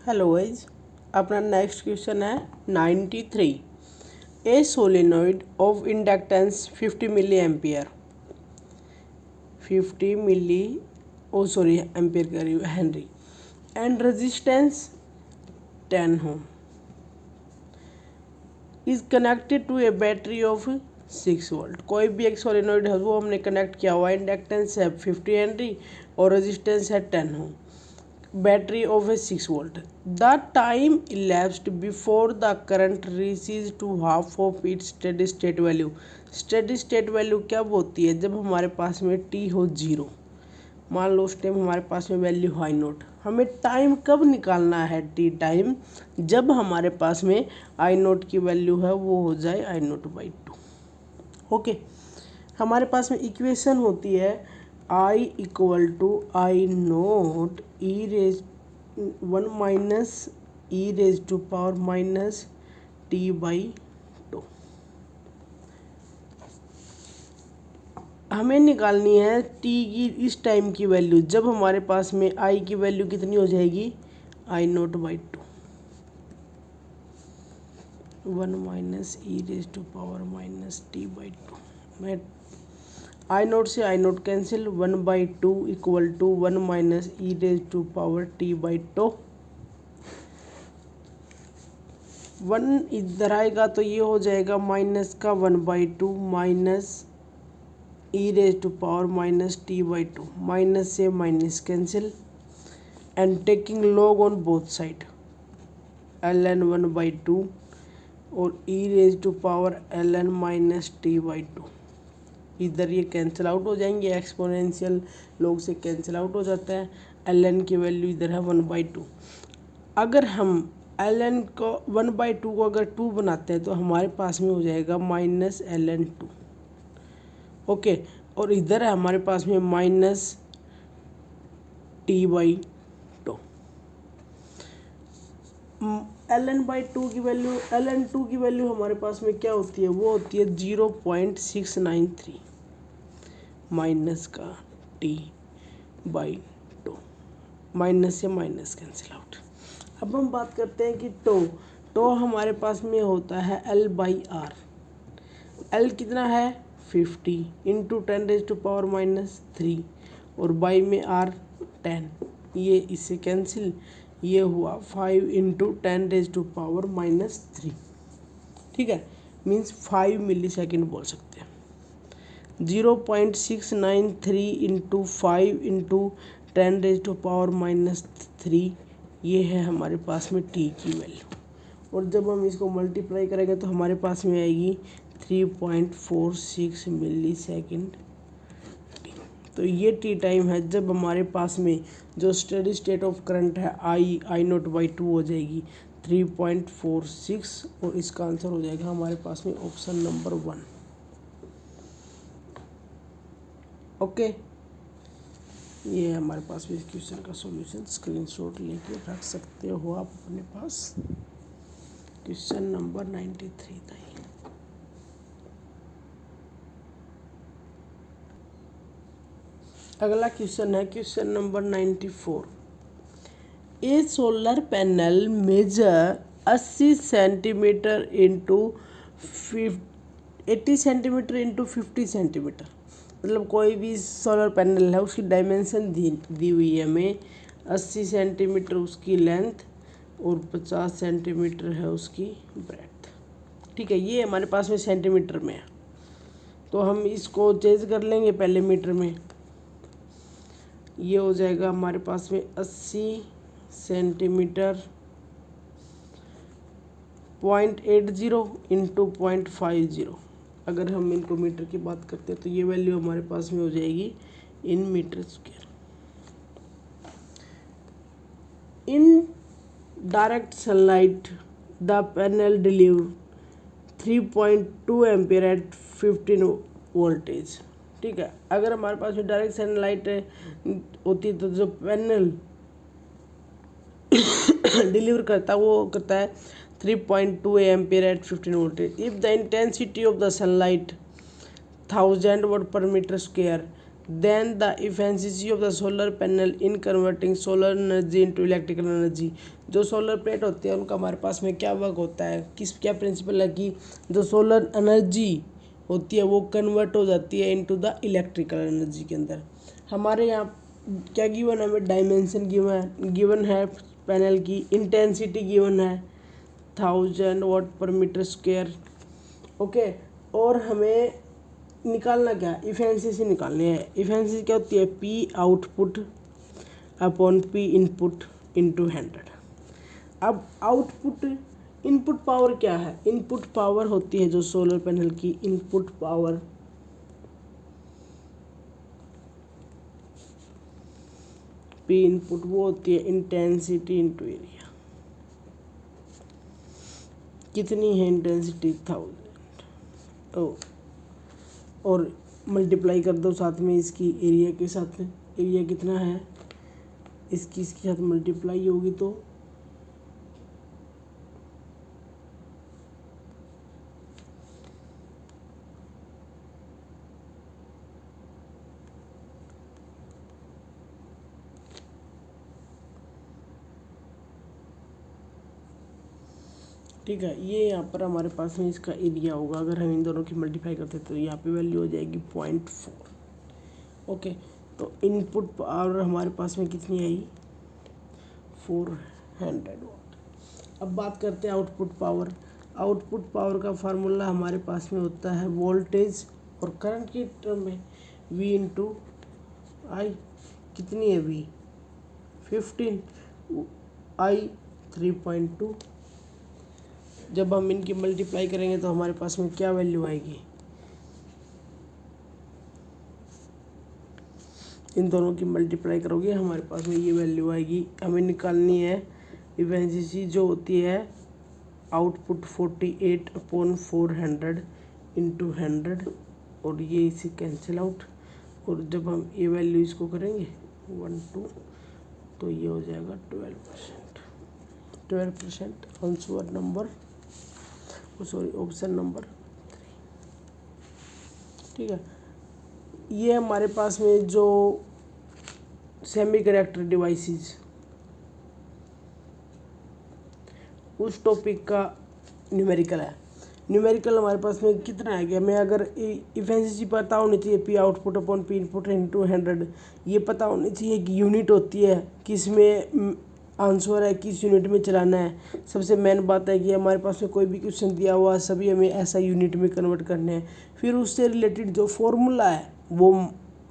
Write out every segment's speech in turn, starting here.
Hello guys, अपना next question है 93। A solenoid of inductance 50 milli ampere 50 milli ampere कह रही हूँ henry and resistance 10 ohm is connected to a battery of 6 volt. कोई भी एक सोलेनोइड है वो हमने कनेक्ट किया हुआ है, इंडक्टेंस है 50 हेनरी और रेजिस्टेंस है 10 ohm, battery of a 6 volt. The time elapsed before the current reaches to half of its steady state value. Steady state value कब होती है? जब हमारे पास में टी हो 0। मान लो उस टाइम हमारे पास में वैल्यू हाई नोट। हमें टाइम कब निकालना है? टी टाइम, जब हमारे पास में आई नोट की वैल्यू है वो हो जाए आई नोट बाई 2। ओके, हमारे पास में इक्वेशन होती है I equal to I naught e raise 1 minus e raise to power minus t by 2। हमें निकालनी है टी की इस टाइम की वैल्यू, जब हमारे पास में आई की वैल्यू कितनी हो जाएगी? I naught by 2 1 minus e raise to power minus t by 2। मैं आई नोट से I naught cancel, 1/2 equal to 1 minus e raise to power t by 2। 1 इधर आएगा तो ये हो जाएगा माइनस का 1/2 minus e raise to power minus t by 2। Minus से minus cancel and taking log on both side, ln 1/2 और e raise to power ln minus t by 2। इधर ये कैंसिल आउट हो जाएंगे, एक्सपोनेंशियल लोग से कैंसिल आउट हो जाता है। ln की वैल्यू इधर है 1/2। अगर हम ln को 1/2 को अगर 2 बनाते हैं तो हमारे पास में हो जाएगा माइनस ln 2। ओके, और इधर है हमारे पास में माइनस टी बाई 2। ln/2 की वैल्यू, ln2 की वैल्यू हमारे पास में क्या होती है? वो होती है 0.693 माइनस का टी बाई 2। माइनस से माइनस कैंसिल आउट। अब हम बात करते हैं कि टो हमारे पास में होता है L/R। L कितना है? 50 into 10 raise to power minus 3 और बाई में R 10। ये इससे कैंसिल, ये हुआ 5 into 10 raise to power minus 3। ठीक है, मीन्स 5 मिली सेकेंड बोल सकते हैं। 0.693 into 5 into 10 raise to power minus 3, ये है हमारे पास में टी की वैल्यू। और जब हम इसको मल्टीप्लाई करेंगे तो हमारे पास में आएगी 3.46 मिली सेकेंड। तो ये टी टाइम है जब हमारे पास में जो स्टेडी स्टेट ऑफ करंट है आई नोट बाई 2 हो जाएगी 3.46, और इसका आंसर हो जाएगा हमारे पास में ऑप्शन नंबर 1। ओके, ये है हमारे पास में इस क्वेश्चन का सॉल्यूशन। स्क्रीनशॉट लेके रख सकते हो आप अपने पास। क्वेश्चन नंबर 93 था ये। अगला क्वेश्चन है question number 94। A solar panel measure 80 centimetre into 80 centimetre into 50 centimetre. मतलब कोई भी सोलर पैनल है उसकी डायमेंशन दी हुई है हमें। 80 सेंटीमीटर उसकी लेंथ और 50 सेंटीमीटर है उसकी ब्रेड्थ। ठीक है, ये हमारे पास में सेंटीमीटर में है, तो हम इसको चेंज कर लेंगे पहले मीटर में। ये हो जाएगा हमारे पास में 80 सेंटीमीटर 0.80 इंटू 0.50। अगर हम इनको मीटर की बात करते हैं तो ये वैल्यू हमारे पास में हो जाएगी in metre square. In direct sunlight the panel deliver 3.2 ampere at 15 voltage. ठीक है, अगर हमारे पास में डायरेक्ट सनलाइट होती है तो जो पैनल डिलीवर करता है वो करता है 3.2 ampere at 15 voltage. If the intensity of the sunlight 1000 watt पर metre square, then the efficiency of the solar panel in converting solar energy into electrical energy. जो सोलर प्लेट होती है उनका हमारे पास में क्या वर्क होता है, क्या प्रिंसिपल है कि जो सोलर एनर्जी होती है वो कन्वर्ट हो जाती है इनटू द इलेक्ट्रिकल एनर्जी के अंदर। हमारे यहाँ क्या गिवन है, हमें डायमेंशन गिवन है पैनल की, इंटेंसिटी गिवन है 1000 वाट पर मीटर स्क्वायर। ओके, और हमें निकालना क्या है, इफिशिएंसी निकालनी है। इफिशिएंसी क्या होती है, P output upon P input into 100। अब आउटपुट इनपुट पावर क्या है, इनपुट पावर होती है जो सोलर पैनल की इनपुट पावर पी इनपुट वो होती है इंटेंसिटी इंटू एरिया। कितनी है इंटेंसिटी 1000, और मल्टीप्लाई कर दो साथ में इसकी एरिया के साथ। एरिया कितना है, इसके साथ मल्टीप्लाई होगी तो ठीक है। ये यहाँ पर हमारे पास में इसका एरिया होगा, अगर हम इन दोनों की मल्टीप्लाई करते तो यहाँ पे वैल्यू हो जाएगी 0.4। ओके, तो इनपुट पावर हमारे पास में कितनी आई, 400 वाट। अब बात करते हैं आउटपुट पावर। आउटपुट पावर का फार्मूला हमारे पास में होता है वोल्टेज और करंट की टर्म में V इंटू आई। कितनी है V, 15, I 3.2। जब हम इनकी मल्टीप्लाई करेंगे तो हमारे पास में क्या वैल्यू आएगी, इन दोनों की मल्टीप्लाई करोगे हमारे पास में ये वैल्यू आएगी। हमें निकालनी है इफिशिएंसी जो होती है आउटपुट 48 अपॉन 400 इंटू 100, और ये इसे कैंसिल आउट, और जब हम ये वैल्यू इसको करेंगे 1 2 तो ये हो जाएगा 12%। Answer number option number 3। ठीक है, ये हमारे पास में जो सेमीकंडक्टर डिवाइसेस उस टॉपिक का न्यूमेरिकल है। न्यूमेरिकल हमारे पास में कितना है कि हमें अगर इफिशिएंसी पता होनी चाहिए P output upon P input into 100, ये पता होनी चाहिए कि यूनिट होती है किस में आंसर है, किस यूनिट में चलाना है। सबसे मेन बात है कि हमारे पास में कोई भी क्वेश्चन दिया हुआ सभी हमें ऐसा यूनिट में कन्वर्ट करने हैं। फिर उससे रिलेटेड जो फॉर्मूला है वो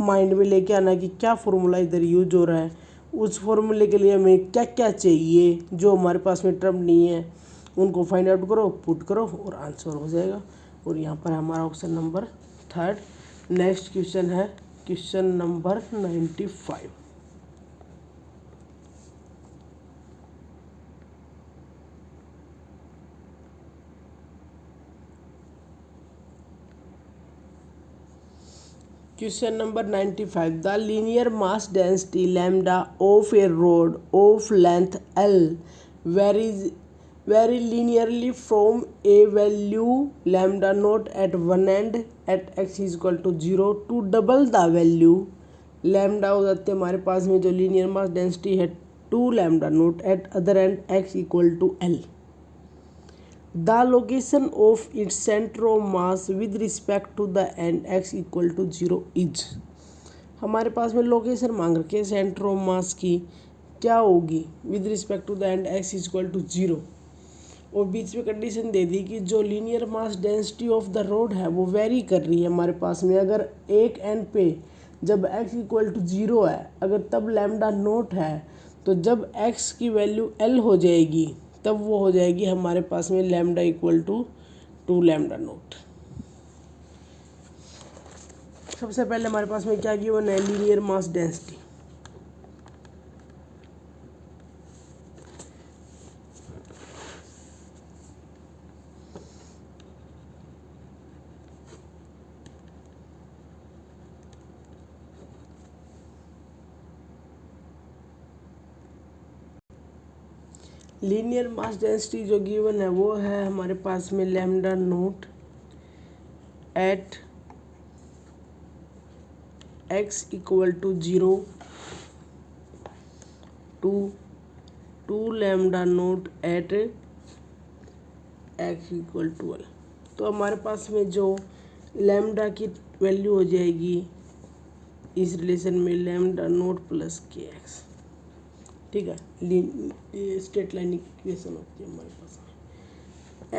माइंड में लेके आना कि क्या फॉर्मूला इधर यूज हो रहा है, उस फॉर्मूले के लिए हमें क्या क्या चाहिए, जो हमारे पास में टर्म नहीं है उनको फाइंड आउट करो, पुट करो और आंसर हो जाएगा। और यहाँ पर हमारा ऑप्शन नंबर 3। नेक्स्ट क्वेश्चन है question number 95। Question number 95. The linear mass density lambda of a rod of length L varies linearly from a value lambda naught at one end at x is equal to 0 to double the value lambda हो जाते हैं हमारे पास में जो linear mass density है 2 lambda naught at other end x equal to L. The location of its center of mass with respect to the end x equal to 0 is। हमारे पास में लोकेशन मांग रखी है सेंटर ऑफ मास की, क्या होगी with respect to the end x equal to 0, और बीच में कंडीशन दे दी कि जो linear mass density of the rod है वो वेरी कर रही है हमारे पास में। अगर एक एंड पे जब x इक्वल टू 0 है, अगर तब लैम्डा नोट है, तो जब x की वैल्यू L हो जाएगी तब वो हो जाएगी हमारे पास में lambda equal to 2 lambda naught. सबसे पहले हमारे पास में क्या गिवन है, linear mass density. Linear mass density जो गिवन है वो है हमारे पास में lambda naught at x equal to 0 to 2 lambda naught at x equal to L. तो हमारे पास में जो लैम्डा की वैल्यू हो जाएगी इस रिलेशन में लैम्डा नोट प्लस के एक्स, ठीक है। स्ट्रेट लाइन इक्वेशन होती है हमारे पास में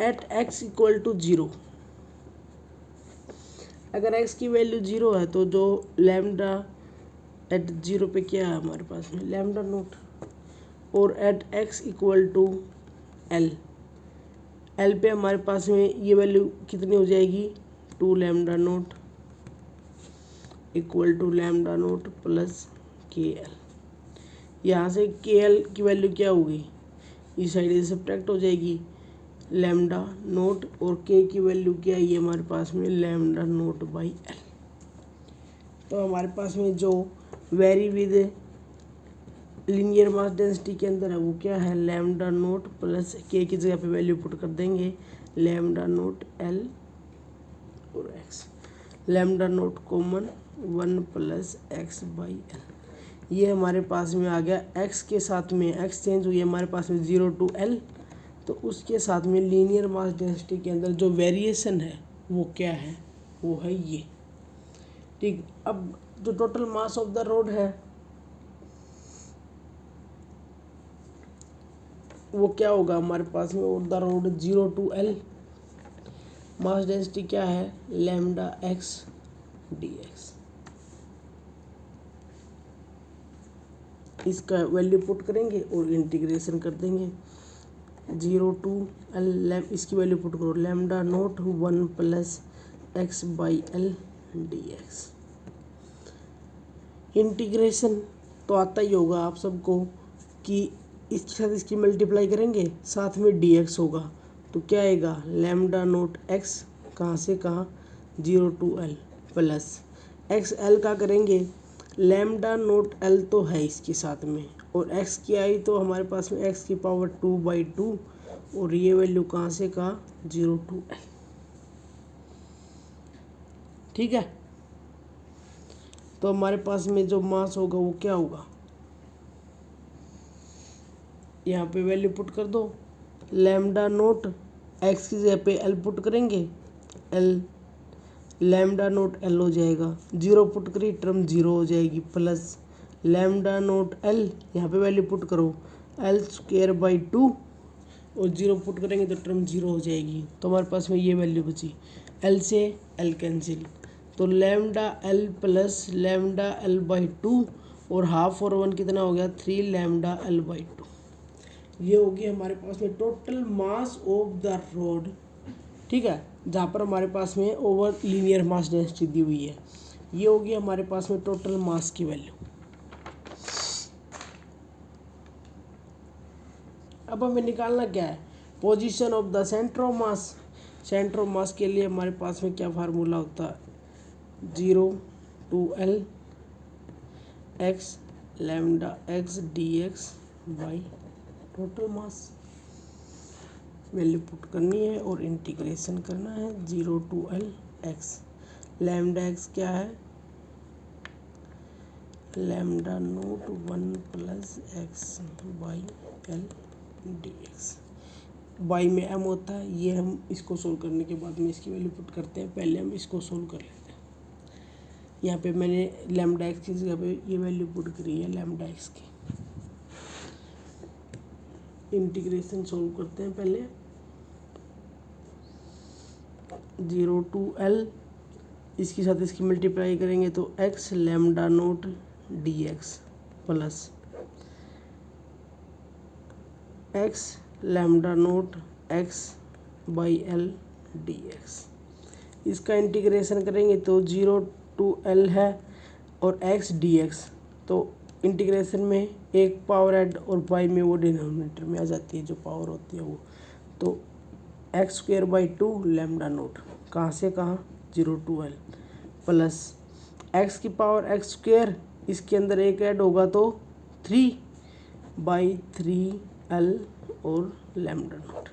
एट एक्स इक्वल टू 0। अगर एक्स की वैल्यू 0 है तो जो लैम्डा एट 0 पे क्या है हमारे पास में लैम्डा नोट, और at x equal to L, L पे हमारे पास में ये वैल्यू कितनी हो जाएगी 2 lambda naught equal to lambda naught plus k L. यहाँ से के एल की वैल्यू क्या होगी, इस साइड से सब्ट्रैक्ट हो जाएगी लैम्डा नोट, और के की वैल्यू क्या है ये हमारे पास में लैम्डा नोट बाई एल। तो हमारे पास में जो very with linear mass density के अंदर है वो क्या है लैम्डा नोट प्लस के की जगह पे वैल्यू पुट कर देंगे लैम्डा नोट एल और x. Lambda note common 1 plus x by L, ये हमारे पास में आ गया। एक्स के साथ में एक्स चेंज हुई हमारे पास में 0 टू एल, तो उसके साथ में लीनियर मास डेंसिटी के अंदर जो वेरिएशन है वो क्या है, वो है ये, ठीक। अब जो total mass of the rod है वो क्या होगा हमारे पास में of the rod 0 to L, mass density क्या है लैम्डा एक्स डी एक्स। इसका वैल्यू पुट करेंगे और इंटीग्रेशन कर देंगे 0 टू एल, इसकी वैल्यू पुट करो lambda naught 1 plus x by L d x. Integration तो आता ही होगा आप सबको कि इसके साथ इसकी मल्टीप्लाई करेंगे साथ में डी एक्स होगा, तो क्या आएगा लैम्डा नोट एक्स कहाँ से कहाँ 0 to L plus x L का करेंगे लैम्डा नोट एल तो है इसके साथ में, और एक्स की आई तो हमारे पास में एक्स की पावर 2/2, और ये वैल्यू कहाँ से कहाँ 0 टू एल, ठीक है। तो हमारे पास में जो मास होगा वो क्या होगा, यहाँ पे वैल्यू पुट कर दो लैम्डा नोट एक्स की जगह पे एल पुट करेंगे, एल लैम्डा नोट एल हो जाएगा, 0 पुट करी टर्म 0 हो जाएगी, प्लस लैम्डा नोट एल यहाँ पे वैल्यू पुट करो एल स्क्वायर बाई 2, और 0 पुट करेंगे तो टर्म 0 हो जाएगी। तो हमारे पास में ये वैल्यू बची, एल से एल कैंसिल, तो lambda L plus lambda L by 2, और हाफ और 1 कितना हो गया 3 लैम्डा एल बाई 2। ये होगी हमारे पास में total mass of the road, ठीक है, जहाँ पर हमारे पास में ओवर लीनियर मास डेंसिटी दी हुई है। ये होगी हमारे पास में टोटल मास की वैल्यू। अब हमें निकालना क्या है position of the centre of mass. Centre of mass के लिए हमारे पास में क्या फार्मूला होता है 0 to L x lambda x d x by total mass. Value put करनी है और इंटीग्रेशन करना है 0 to L x, lambda x क्या है lambda naught 1 plus x by L d x. By में एम होता है, ये हम इसको सोल्व करने के बाद में इसकी वैल्यू पुट करते हैं, पहले हम इसको सोल्व कर लेते हैं। यहाँ पे मैंने लैम्डा एक्स की जगह पे ये वैल्यू पुट करी है लैम्डा एक्स की। इंटीग्रेशन सोल्व करते हैं पहले 0 टू एल, इसके साथ इसकी मल्टीप्लाई करेंगे तो x lambda note D x plus x lambda naught x by L d x. इसका इंटीग्रेशन करेंगे तो 0 टू एल है और एक्स डी एक्स, तो इंटीग्रेशन में एक पावर ऐड और बाई में वो डिनोमिनेटर में आ जाती है जो पावर होती है वो, तो x square by 2 lambda note कहाँ से कहाँ 0 टू एल प्लस एक्स की पावर एक्स स्क्वायर, इसके अंदर एक ऐड होगा तो 3/3 एल और लैम्डा नोट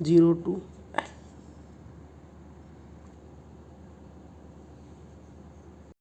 0 टू